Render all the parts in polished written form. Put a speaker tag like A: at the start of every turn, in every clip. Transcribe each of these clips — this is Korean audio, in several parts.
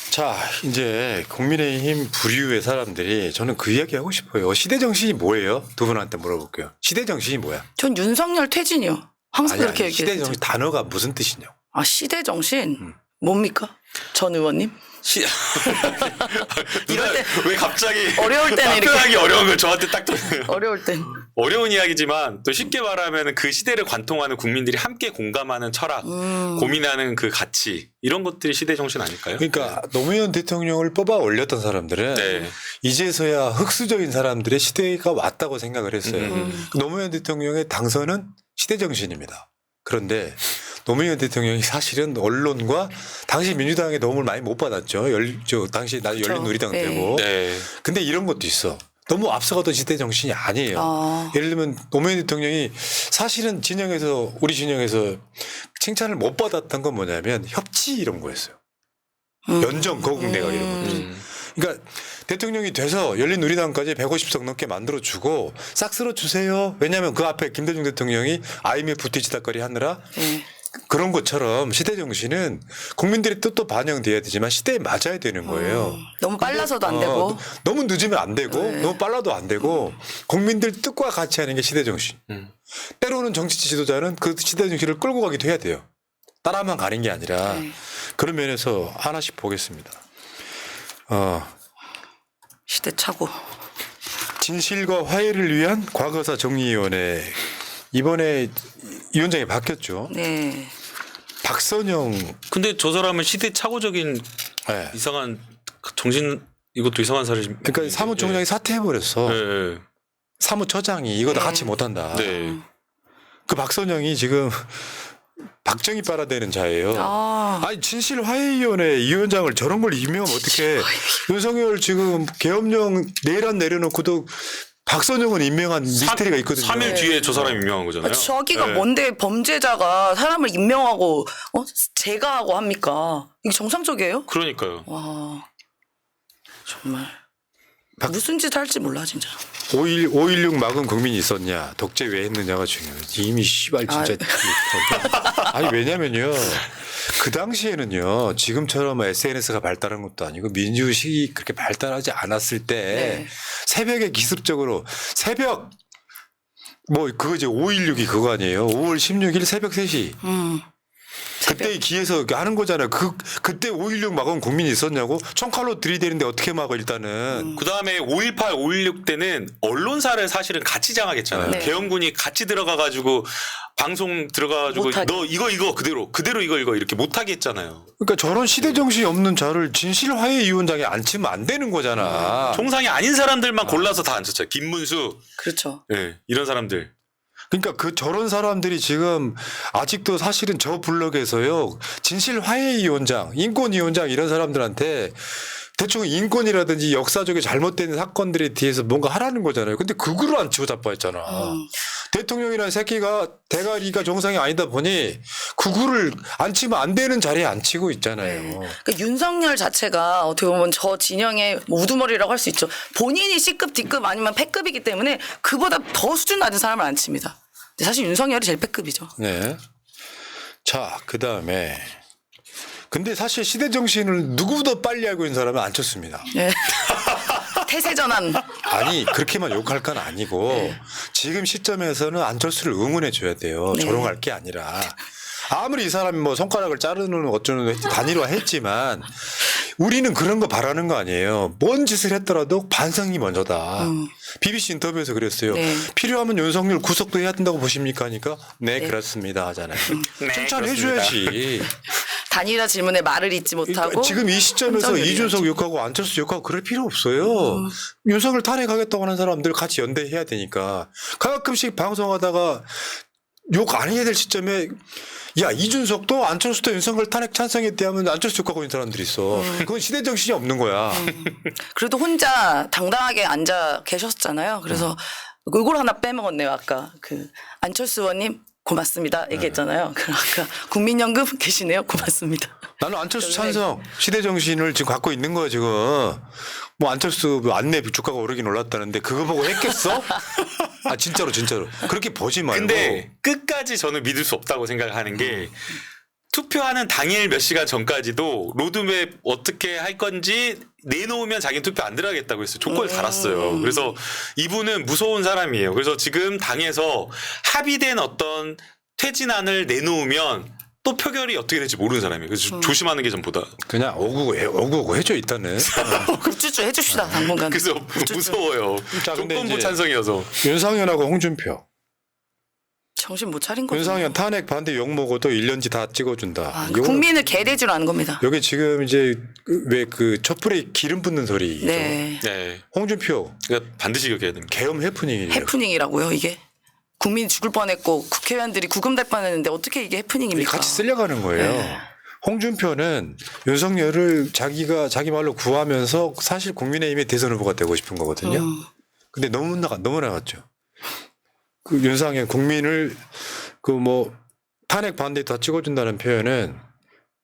A: 자, 이제 국민의힘 부류의 사람들이 저는 그 이야기 하고 싶어요. 시대 정신이 뭐예요? 두 분한테 물어볼게요. 시대 정신이 뭐야?
B: 전 윤석열 퇴진이요. 항상 그렇게 얘기해요.
A: 시대 정신 단어가 무슨 뜻이냐고.
B: 아, 시대 정신 뭡니까? 전 의원님? 이럴 때
C: 왜 갑자기
B: 어려울 때는 이렇게
C: 답변하기 어려운 걸 저한테 딱 던져요.
B: 어려울 땐
C: 어려운 이야기지만 또 쉽게 말하면 그 시대를 관통하는 국민들이 함께 공감하는 철학, 고민하는 그 가치 이런 것들이 시대 정신 아닐까요?
A: 그러니까 노무현 대통령을 뽑아 올렸던 사람들은
C: 네.
A: 이제서야 흑수적인 사람들의 시대가 왔다고 생각을 했어요. 노무현 대통령의 당선은 시대 정신입니다. 그런데 노무현 대통령이 사실은 언론과 당시 민주당의 도움을 많이 못 받았죠. 당시 열린우리당
B: 네.
A: 때고.
C: 네.
A: 근데 이런 것도 있어. 너무 앞서가던 시대 정신이 아니에요. 예를 들면 노무현 대통령이 사실은 우리 진영에서 칭찬을 못 받았던 건 뭐냐면 협치 이런 거였어요. 연정, 거국내각 이런 것들. 그러니까 대통령이 돼서 열린우리당까지 150석 넘게 만들어주고 싹 쓸어주세요. 왜냐하면 그 앞에 김대중 대통령이 IMF 뒤치다거리 하느라
B: 네.
A: 그런 것처럼 시대 정신은 국민들의 뜻도 반영돼야 되지만 시대에 맞아야 되는 거예요.
B: 너무 빨라서도 안 되고
A: 너무 늦으면 안 되고
B: 네.
A: 너무 빨라도 안 되고 국민들 뜻과 같이 하는 게 시대 정신. 때로는 정치 지도자는 그 시대 정신을 끌고 가기도 해야 돼요. 따라만 가는 게 아니라
B: 네.
A: 그런 면에서 하나씩 보겠습니다.
B: 시대 차고
A: 진실과 화해를 위한 과거사 정리위원회 이번에 위원장이 바뀌었죠.
B: 네.
A: 박선영.
C: 근데 저 사람은 시대 착오적인
A: 네.
C: 이상한 정신 이것도 이상한 사람이.
A: 그러니까 사무총장이 사퇴해버렸어.
C: 네.
A: 사무처장이 이거 다 같이 못한다.
C: 네.
A: 그 박선영이 지금 박정희 빨아대는 자예요. 아니 진실화해위원회 위원장을 저런 걸 임명하면 어떡해. 윤석열 지금 계엄령 내일 안 내려놓고도 박선영은 임명한 미스터리가 있거든요.
C: 3일 뒤에 저 사람이 임명한 거잖아요.
B: 저기가
C: 네.
B: 뭔데 범죄자가 사람을 임명하고 제가하고 합니까? 이게 정상적이에요?
C: 그러니까요.
B: 와 정말 무슨 짓 할지 몰라 진짜.
A: 5.16 막은 국민이 있었냐 독재 왜 했느냐가 중요해요. 이미 씨발 진짜 아니 왜냐면요 그 당시에는요 지금처럼 SNS가 발달한 것도 아니고 민주의식이 그렇게 발달하지 않았을 때
B: 네.
A: 새벽에 기습적으로 새벽 뭐 그거 이제 5.16이 그거 아니에요. 5월 16일 새벽 3시 그때 기에서 하는 거잖아요. 그때 5.16 막은 국민이 있었냐고? 총칼로 들이대는데 어떻게 막아 일단은.
C: 그 다음에 5.18, 5.16 때는 언론사를 사실은 같이 장악했잖아요.
B: 네.
C: 계엄군이 같이 들어가가지고 방송 들어가가지고
B: 못하게.
C: 너 이거 그대로 이거 이렇게 못하게 했잖아요.
A: 그러니까 저런 시대 정신이 없는 자를 진실화해위원장에 앉히면 안 되는 거잖아.
C: 총상이 아닌 사람들만 골라서 다 앉혔죠. 김문수,
B: 그렇죠.
C: 네, 이런 사람들.
A: 그러니까 저런 사람들이 지금 아직도 사실은 저 블럭에서요 진실화해위원장, 인권위원장 이런 사람들한테 대충 인권이라든지 역사적인 잘못된 사건들에 대해서 뭔가 하라는 거잖아요. 근데 그거를 안 치고 자빠했잖아. 대통령이라는 새끼가 대가리가 정상이 아니다 보니 그거를 안 치면 안 되는 자리에 안 치고 있잖아요.
B: 그 윤석열 자체가 어떻게 보면 저 진영의 뭐 우두머리라고 할 수 있죠. 본인이 C급, D급 아니면 패급이기 때문에 그보다 더 수준 낮은 사람을 안 칩니다. 근데 사실 윤석열이 제일 패급이죠.
A: 네. 자, 그 다음에. 근데 사실 시대 정신을 누구보다 빨리 알고 있는 사람은 안 쳤습니다.
B: 네. 태세전환.
A: 아니, 그렇게만 욕할 건 아니고 지금 시점에서는 안철수를 응원해 줘야 돼요.
B: 네.
A: 조롱할 게 아니라. 아무리 이 사람이 뭐 손가락을 자르는 어쩌는 단일화 했지만 우리는 그런 거 바라는 거 아니에요. 뭔 짓을 했더라도 반성이 먼저다. BBC 인터뷰에서 그랬어요.
B: 네.
A: 필요하면 윤석열 구속도 해야 된다고 보십니까 하니까 네, 그렇습니다 하잖아요.
C: 네,
A: 칭찬해 줘야지.
B: 단일화 질문에 말을 잊지 못하고.
A: 지금 이 시점에서
B: 혼정을
A: 이준석
B: 해야지.
A: 욕하고 안철수 욕하고 그럴 필요 없어요. 윤석열 탄핵하겠다고 하는 사람들 같이 연대해야 되니까. 가끔씩 방송하다가 욕 안 해야 될 시점에 야 이준석도 안철수도 윤석열 탄핵 찬성했대 하면 안철수 욕하고 있는 사람들이 있어. 그건 시대 정신이 없는 거야.
B: 그래도 혼자 당당하게 앉아 계셨잖아요. 그래서 이걸 하나 빼먹었네요. 아까 그 안철수 의원님 고맙습니다 얘기했잖아요. 그 아까 국민연금 계시네요. 고맙습니다.
A: 나는 안철수 찬성 시대 정신을 지금 갖고 있는 거야 지금. 뭐 안철수 안내 주가가 오르긴 올랐다는데 그거 보고 했겠어? 아 진짜로 그렇게 보지 말고.
C: 근데 끝까지 저는 믿을 수 없다고 생각하는 게 투표하는 당일 몇 시간 전까지도 로드맵 어떻게 할 건지 내놓으면 자기는 투표 안 들어가겠다고 했어요. 조건을 달았어요. 그래서 이분은 무서운 사람이에요. 그래서 지금 당에서 합의된 어떤 퇴진안을 내놓으면 또 표결이 어떻게 될지 모르는 사람이에요. 그래서 조심하는 게 전보다.
A: 그냥 오구오구 해줘 일단은.
B: 우쭈쭈 해줍시다 당분간.
C: 그래서 무서워요.
A: 자, 근데
C: 조건부
A: 이제
C: 찬성이어서.
A: 윤상현하고 홍준표.
B: 정신 못 차린 거죠.
A: 윤상현 탄핵 반대 욕 먹어도 1년치 다 찍어준다.
B: 아,
A: 이거-
B: 국민을 개돼지로 하는 겁니다.
A: 여기 지금 이제 왜 그 촛불에 기름 붓는 소리.
B: 네.
C: 네.
A: 홍준표
C: 그러니까 반드시 기억해야 됩니다.
A: 계엄 해프닝이에요.
B: 해프닝이라고요 이게. 국민이 죽을 뻔했고 국회의원들이 구금될 뻔했는데 어떻게 이게 해프닝입니까?
A: 같이 쓸려가는 거예요.
B: 네.
A: 홍준표는 윤석열을 자기 말로 구하면서 사실 국민의힘의 대선 후보가 되고 싶은 거거든요. 근데 너무 나갔죠. 그 윤상현 국민을 그 뭐 탄핵 반대 다 찍어준다는 표현은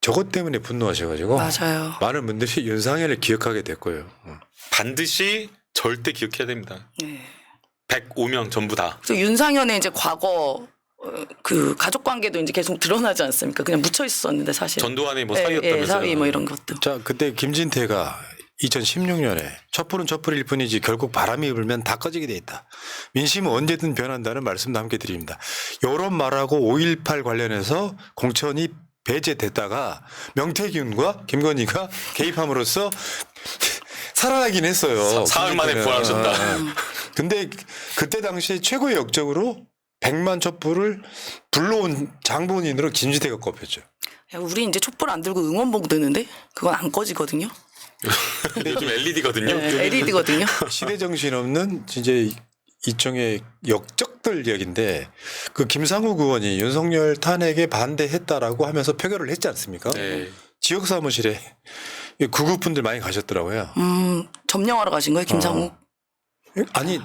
A: 저것 때문에 분노하셔가지고
B: 맞아요.
A: 많은 분들이 윤상현을 기억하게 됐고요.
C: 반드시 절대 기억해야 됩니다.
B: 네.
C: 105명 전부 다.
B: 그래서 윤상현의 이제 과거 그 가족 관계도 이제 계속 드러나지 않습니까? 그냥 묻혀 있었는데 사실.
C: 전두환의 뭐
B: 예,
C: 사이였다면서요.
B: 예, 사위 뭐 이런 것도.
A: 자 그때 김진태가 2016년에 촛불은 촛불일 뿐이지 결국 바람이 불면 다 꺼지게 돼 있다. 민심은 언제든 변한다는 말씀도 함께 드립니다. 이런 말하고 5.18 관련해서 공천이 배제됐다가 명태균과 김건희가 개입함으로써 살아나긴 했어요.
C: 사흘 만에 부활하셨다.
A: 근데 그때 당시에 최고의 역적으로 100만 촛불을 불러온 장본인으로 김진태가 꼽혔죠.
B: 야, 우리 이제 촛불 안 들고 응원봉 드는데 그건 안 꺼지거든요.
C: 요즘 LED거든요.
B: 네, LED거든요.
A: 시대 정신 없는 진짜 일종의 역적들 얘기인데 그 김상욱 의원이 윤석열 탄핵에 반대했다라고 하면서 표결을 했지 않습니까?
C: 네.
A: 지역 사무실에 구급분들 많이 가셨더라고요.
B: 점령하러 가신 거예요, 김상욱?
A: 아니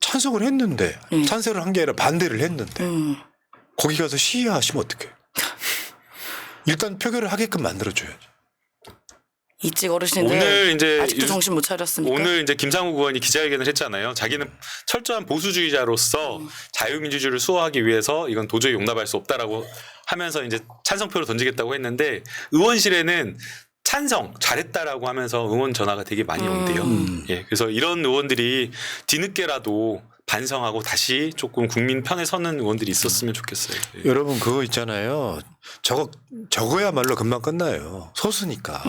A: 찬성을 했는데 찬성을 한 게 아니라 반대를 했는데 거기 가서 시위하시면 어떡해요? 일단 표결을 하게끔 만들어줘야죠.
B: 이찍 어르신인데
C: 오늘 이제
B: 아직도 정신 못 차렸습니까?
C: 오늘 이제 김상욱 의원이 기자회견을 했잖아요. 자기는 철저한 보수주의자로서 자유민주주의를 수호하기 위해서 이건 도저히 용납할 수 없다라고 하면서 이제 찬성표를 던지겠다고 했는데 의원실에는 찬성 잘했다라고 하면서 응원 전화가 되게 많이 온대요. 예, 그래서 이런 의원들이 뒤늦게라도 반성하고 다시 조금 국민 편에 서는 의원들이 있었으면 좋겠어요. 예.
A: 여러분 그거 있잖아요. 저거야말로 금방 끝나요. 소수니까.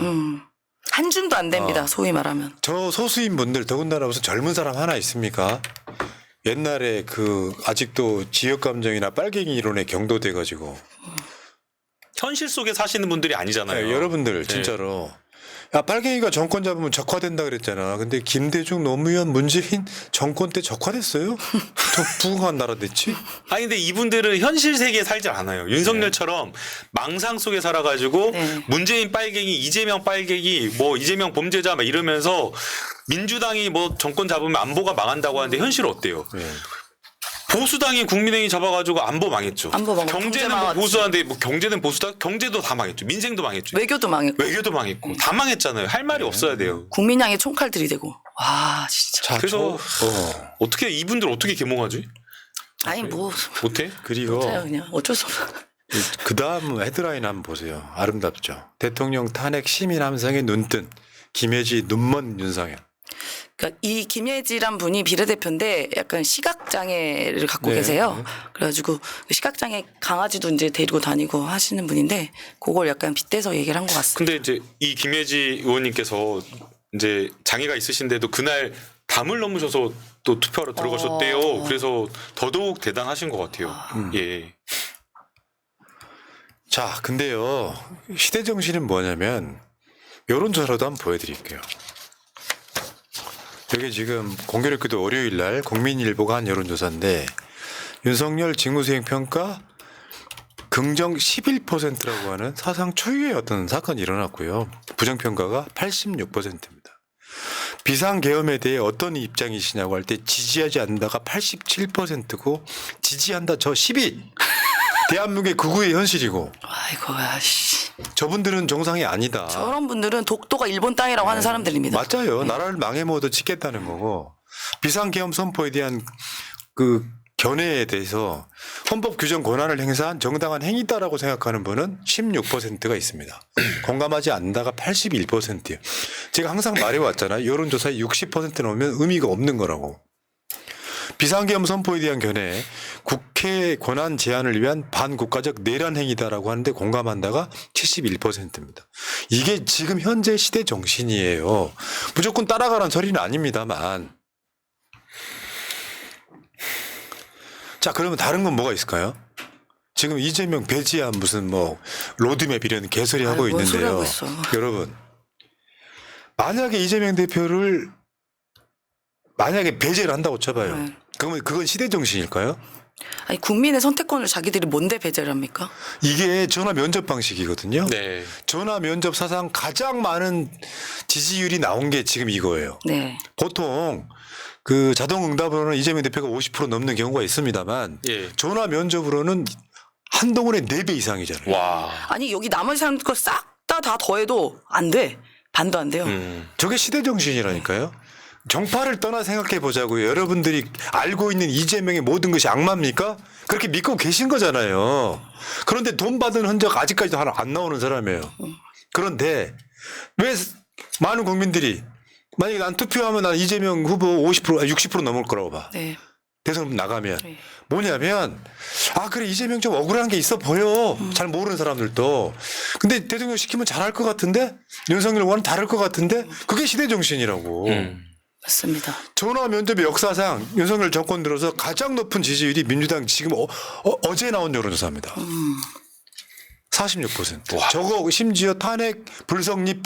B: 한 줌도 안 됩니다. 소위 말하면.
A: 저 소수인 분들 더군다나 무슨 젊은 사람 하나 있습니까? 옛날에 그 아직도 지역 감정이나 빨갱이 이론에 경도돼 가지고
C: 현실 속에 사시는 분들이 아니잖아요.
A: 여러분들 진짜로 야 빨갱이가 정권 잡으면 적화된다 그랬잖아. 근데 김대중 노무현 문재인 정권 때 적화됐어요? 더 부강한 나라 됐지?
C: 아니 근데 이분들은 현실 세계에 살지 않아요. 윤석열처럼 망상 속에 살아가지고
B: 네.
C: 문재인 빨갱이, 이재명 빨갱이, 뭐 이재명 범죄자 막 이러면서 민주당이 뭐 정권 잡으면 안보가 망한다고 하는데 현실은 어때요?
A: 네.
C: 보수당이 국민의힘 잡아가지고 안보 망했죠.
B: 안보 망했고, 경제
C: 경제는 뭐
B: 망했지.
C: 보수한데 뭐 경제는 보수다. 경제도 다 망했죠. 민생도 망했죠.
B: 외교도 망했고
C: 외교도 망했고 다 망했잖아요. 할 말이 없어야 돼요.
B: 국민 향해 총칼 들이대고 와 진짜.
A: 자,
C: 그래서 어떻게 이분들 어떻게 개몽하지?
B: 아니 뭐
C: 못해?
A: 그리고
B: 자요 그냥 어쩔 수 없어.
A: 그 다음 헤드라인 한번 보세요. 아름답죠. 대통령 탄핵 시민 함성에 눈뜬 김혜지 눈먼 윤상현.
B: 그러니까 이 김예지란 분이 비례대표인데 약간 시각장애를 갖고
A: 네.
B: 계세요. 그래가지고 그 시각장애 강아지도 이제 데리고 다니고 하시는 분인데 그걸 약간 빗대서 얘기를 한 것 같습니다.
C: 근데 이제 이 김혜지 의원님께서 이제 장애가 있으신데도 그날 담을 넘으셔서 또 투표하러 들어가셨대요. 그래서 더더욱 대단하신 것 같아요. 예.
A: 자, 근데요. 시대 정신은 뭐냐면 여론조사로도 한번 보여드릴게요. 여기 지금 공교롭게도 월요일 날 국민일보가 한 여론조사인데 윤석열 직무수행 평가 긍정 11%라고 하는 사상 초유의 어떤 사건이 일어났고요. 부정평가가 86%입니다. 비상계엄에 대해 어떤 입장이시냐고 할 때 지지하지 않는다가 87%고 지지한다 저 12. 대한민국의 극우의 현실이고
B: 아이고 아씨.
A: 저분들은 정상이 아니다.
B: 저런 분들은 독도가 일본 땅이라고 하는 사람들입니다.
A: 맞아요. 나라를 망해먹어도 지켰다는 거고 비상계엄 선포에 대한 그 견해에 대해서 헌법 규정 권한을 행사한 정당한 행위다라고 생각하는 분은 16%가 있습니다. 공감하지 않는다가 81%예요. 제가 항상 말해왔잖아요. 여론조사에 60% 넘으면 의미가 없는 거라고. 비상계엄 선포에 대한 견해, 국회 권한 제한을 위한 반국가적 내란 행위다라고 하는데 공감한다가 71%입니다. 이게 지금 현재 시대 정신이에요. 무조건 따라가라는 소리는 아닙니다만. 자, 그러면 다른 건 뭐가 있을까요? 지금 이재명 배제한 무슨 뭐 로드맵 이런 개소리 하고
B: 아유, 뭔 소리
A: 있는데요.
B: 하고 있어.
A: 여러분, 만약에 이재명 대표를 만약에 배제를 한다고 쳐봐요.
B: 네.
A: 그러면 그건 시대 정신일까요?
B: 아니 국민의 선택권을 자기들이 뭔데 배제를 합니까?
A: 이게 전화 면접 방식이거든요.
C: 네.
A: 전화 면접 사상 가장 많은 지지율이 나온 게 지금 이거예요.
B: 네.
A: 보통 그 자동 응답으로는 이재명 대표가 50% 넘는 경우가 있습니다만
C: 예.
A: 전화 면접으로는 한동훈의 4배 이상이잖아요.
C: 와.
B: 아니 여기 나머지 사람들 거 싹 다 더해도 안 돼. 반도 안 돼요.
A: 저게 시대 정신이라니까요. 정파를 떠나 생각해 보자고요. 여러분들이 알고 있는 이재명의 모든 것이 악마입니까? 그렇게 믿고 계신 거잖아요. 그런데 돈 받은 흔적 아직까지도 하나 안 나오는 사람이에요. 그런데 왜 많은 국민들이 만약에 난 투표하면 난 이재명 후보 50% 60% 넘을 거라고 봐.
B: 네.
A: 대선 나가면
B: 네.
A: 뭐냐면 아 그래 이재명 좀 억울한 게 있어 보여. 잘 모르는 사람들도. 근데 대통령 시키면 잘할 것 같은데 윤석열과는 다를 것 같은데 그게 시대 정신이라고.
B: 맞습니다.
A: 전화 면접의 역사상 윤석열 정권 들어서 가장 높은 지지율이 민주당 지금 어제 나온 여론조사입니다. 46%.
C: 와.
A: 저거 심지어 탄핵 불성립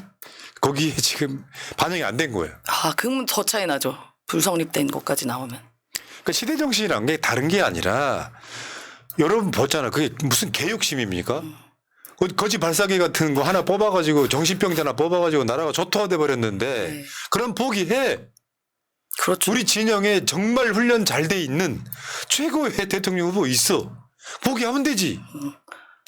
A: 거기에 지금 반영이 안 된 거예요.
B: 아 그러면 더 차이 나죠. 불성립된 것까지 나오면.
A: 그러니까 시대 정신이란 게 다른 게 아니라 여러분 보잖아. 그게 무슨 개욕심입니까? 거지 발사기 같은 거 하나 뽑아가지고 정신병자 하나 뽑아가지고 나라가 초토화돼 버렸는데
B: 네.
A: 그럼 포기해.
B: 그렇죠.
A: 우리 진영에 정말 훈련 잘 돼 있는 최고의 대통령 후보 있어. 포기하면 되지.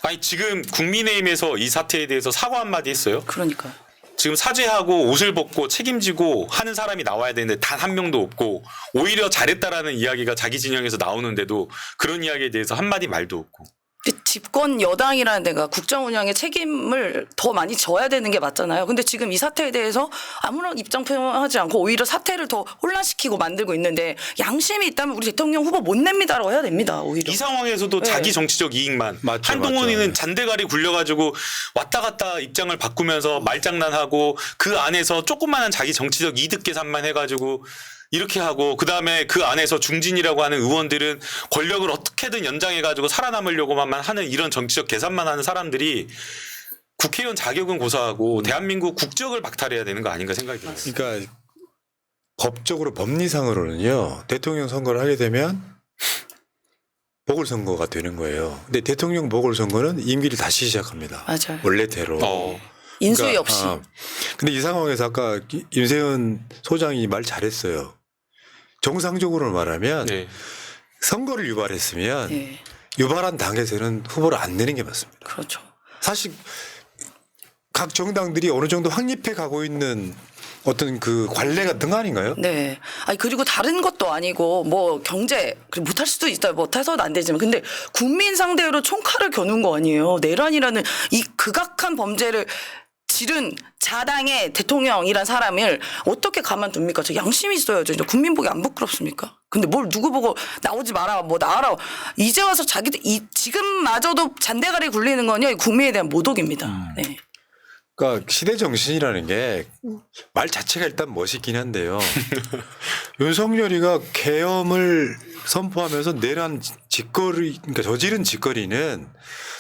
C: 아니 지금 국민의힘에서 이 사태에 대해서 사과 한마디 했어요.
B: 그러니까.
C: 지금 사죄하고 옷을 벗고 책임지고 하는 사람이 나와야 되는데 단 한 명도 없고 오히려 잘했다라는 이야기가 자기 진영에서 나오는데도 그런 이야기에 대해서 한마디 말도 없고.
B: 근데 집권 여당이라는 데가 국정 운영의 책임을 더 많이 져야 되는 게 맞잖아요. 근데 지금 이 사태에 대해서 아무런 입장 표명하지 않고 오히려 사태를 더 혼란시키고 만들고 있는데 양심이 있다면 우리 대통령 후보 못 냅니다라고 해야 됩니다. 오히려.
C: 이 상황에서도
B: 네.
C: 자기 정치적 이익만.
A: 맞죠,
C: 한동훈이는
A: 맞죠.
C: 잔대가리 굴려가지고 왔다 갔다 입장을 바꾸면서 말장난하고 그 안에서 조그마한 자기 정치적 이득 계산만 해가지고 이렇게 하고 그다음에 그 안에서 중진이라고 하는 의원들은 권력을 어떻게든 연장해가지고 살아남으려고만 하는 이런 정치적 계산만 하는 사람들이 국회의원 자격은 고사하고 대한민국 국적을 박탈해야 되는 거 아닌가 생각이 들어요.
A: 그러니까 법적으로 법리상으로는요. 대통령 선거를 하게 되면 보궐선거가 되는 거예요. 근데 대통령 보궐선거는 임기를 다시 시작합니다.
B: 맞아요.
A: 원래대로.
B: 인수위
A: 그러니까,
B: 없이.
A: 근데 이 상황에서 아까 임세현 소장이 말 잘했어요. 정상적으로 말하면
C: 네.
A: 선거를 유발했으면
B: 네.
A: 유발한 당에서는 후보를 안 내는 게 맞습니다.
B: 그렇죠.
A: 사실 각 정당들이 어느 정도 확립해 가고 있는 어떤 그 관례 같은 거 아닌가요?
B: 네. 아니 그리고 다른 것도 아니고 뭐 경제 못할 수도 있어요. 못해서는 안 되지만 근데 국민 상대로 총칼을 겨눈 거 아니에요. 내란이라는 이 극악한 범죄를 지른 자당의 대통령이란 사람을 어떻게 가만둡니까? 저 양심이 있어야죠. 국민 보기 안 부끄럽습니까? 근데 뭘 누구 보고 나오지 마라, 뭐 나와라. 이제 와서 자기들 지금마저도 잔대가리 굴리는 건요 국민에 대한 모독입니다. 네.
A: 그러니까 시대 정신이라는 게 말 자체가 일단 멋있긴 한데요. 윤석열이가 계엄을 선포하면서 내란 짓거리, 그러니까 저지른 짓거리는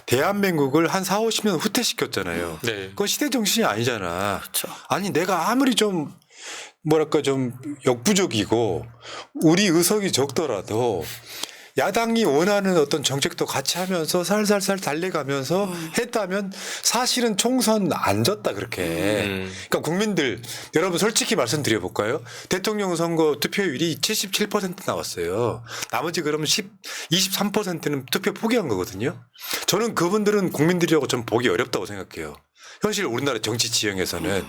A: 대한민국을 한 4, 50년 후퇴시켰잖아요.
C: 네.
A: 그건 시대 정신이 아니잖아.
B: 그렇죠.
A: 아니 내가 아무리 좀 뭐랄까 좀 역부족이고 우리 의석이 적더라도 야당이 원하는 어떤 정책도 같이 하면서 살살살 달래가면서 했다면 사실은 총선 안 졌다 그렇게. 그러니까 국민들 여러분 솔직히 말씀드려볼까요? 대통령 선거 투표율이 77% 나왔어요. 나머지 그러면 23%는 투표 포기한 거거든요. 저는 그분들은 국민들이라고 좀 보기 어렵다고 생각해요. 현실 우리나라 정치 지형에서는.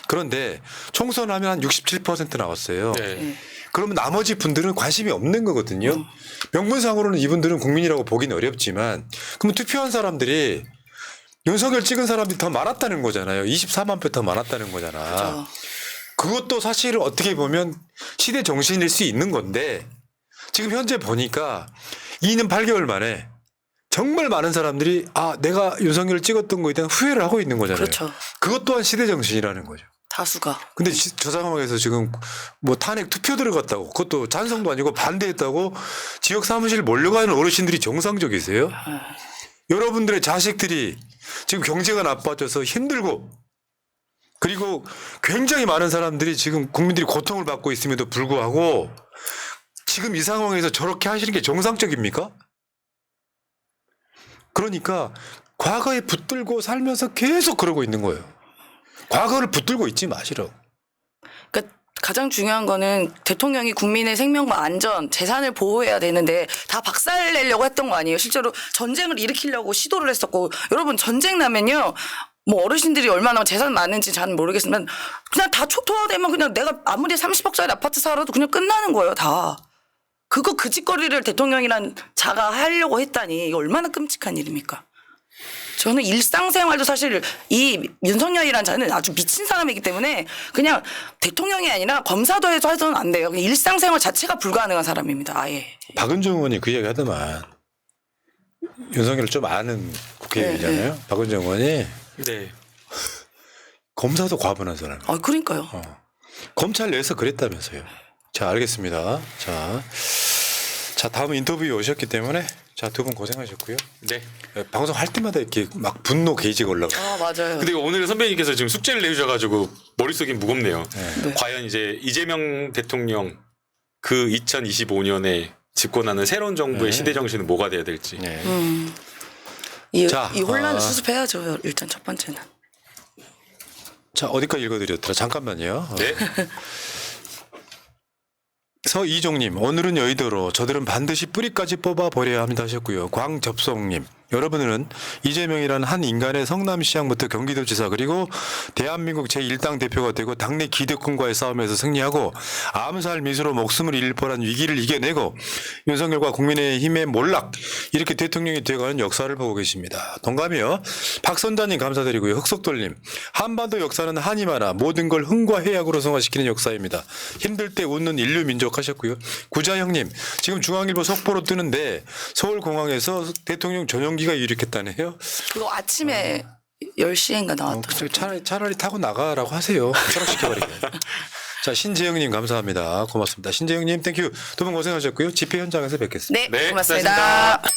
A: 그런데 총선하면 한 67% 나왔어요.
C: 네.
A: 그러면 나머지 분들은 관심이 없는 거거든요. 명분상으로는 이분들은 국민이라고 보기는 어렵지만 그럼 투표한 사람들이 윤석열 찍은 사람들이 더 많았다는 거잖아요. 24만 표 더 많았다는 거잖아.
B: 그렇죠.
A: 그것도 사실은 어떻게 보면 시대 정신일 수 있는 건데 지금 현재 보니까 2년 8개월 만에 정말 많은 사람들이 내가 윤석열을 찍었던 거에 대한 후회를 하고 있는 거잖아요.
B: 그렇죠.
A: 그것 또한 시대 정신이라는 거죠.
B: 다수가.
A: 근데 저 상황에서 지금 뭐 탄핵 투표 들어갔다고 그것도 찬성도 아니고 반대했다고 지역 사무실 몰려가는 어르신들이 정상적이세요? 여러분들의 자식들이 지금 경제가 나빠져서 힘들고 그리고 굉장히 많은 사람들이 지금 국민들이 고통을 받고 있음에도 불구하고 지금 이 상황에서 저렇게 하시는 게 정상적입니까? 그러니까 과거에 붙들고 살면서 계속 그러고 있는 거예요. 과거를 붙들고 있지 마시라고.
B: 그러니까 가장 중요한 거는 대통령이 국민의 생명과 안전, 재산을 보호해야 되는데 다 박살내려고 했던 거 아니에요. 실제로 전쟁을 일으키려고 시도를 했었고 여러분 전쟁 나면요. 뭐 어르신들이 얼마나 재산 많은지 잘 모르겠지만 그냥 다 초토화되면 그냥 내가 아무리 30억짜리 아파트 살아도 그냥 끝나는 거예요. 다. 그거 그 짓거리를 대통령이란 자가 하려고 했다니 이게 얼마나 끔찍한 일입니까? 저는 일상생활도 사실 이 윤석열이란 자는 아주 미친 사람이기 때문에 그냥 대통령이 아니라 검사도 해서는 안 돼요. 그냥 일상생활 자체가 불가능한 사람입니다. 아예.
A: 박은정 의원이 그 이야기 하더만 윤석열을 좀 아는 국회의원이잖아요.
B: 네.
A: 박은정 의원이
C: 네.
A: 검사도 과분한 사람이에요.
B: 그러니까요.
A: 검찰 내에서 그랬다면서요. 자, 알겠습니다. 자, 다음 인터뷰에 오셨기 때문에 자, 두 분 고생하셨고요.
C: 네.
A: 방송 할 때마다 이렇게 막 분노 게이지가 올라가.
B: 맞아요.
C: 근데 오늘 선배님께서 지금 숙제를 내주셔가지고 머릿속이 무겁네요.
B: 네.
C: 과연 이제 이재명 대통령 그 2025년에 집권하는 새로운 정부의
A: 네.
C: 시대 정신은 뭐가 돼야 될지.
A: 네.
B: 이
A: 자,
B: 혼란을 수습해야죠. 일단 첫 번째는.
A: 자, 어디까지 읽어드렸더라? 잠깐만요.
C: 네.
A: 서이종님, 오늘은 여의도로 저들은 반드시 뿌리까지 뽑아버려야 합니다 하셨고요. 광접송님, 여러분은 이재명이라는 한 인간의 성남시장부터 경기도지사 그리고 대한민국 제1당 대표가 되고 당내 기득권과의 싸움에서 승리하고 암살 미수로 목숨을 잃을 뻔한 위기를 이겨내고 윤석열과 국민의힘의 몰락 이렇게 대통령이 되어가는 역사를 보고 계십니다. 동감이요. 박선자님 감사드리고요. 흑석돌님, 한반도 역사는 한이 많아 모든 걸 흥과 해악으로 성화시키는 역사입니다. 힘들 때 웃는 인류 민족 하셨고요. 구자형님, 지금 중앙일보 속보로 뜨는데 서울공항에서 대통령 전용기가 이륙했다네요.
B: 그거 아침에 10시인가 나왔더라고요.
A: 차라리 타고 나가라고 하세요. 철학시켜버리게. 자, 신재영님 감사합니다. 고맙습니다. 신재영님 땡큐. 두 분 고생하셨고요. 집회 현장에서 뵙겠습니다.
B: 네,
C: 네,
B: 고맙습니다.
C: 고맙습니다.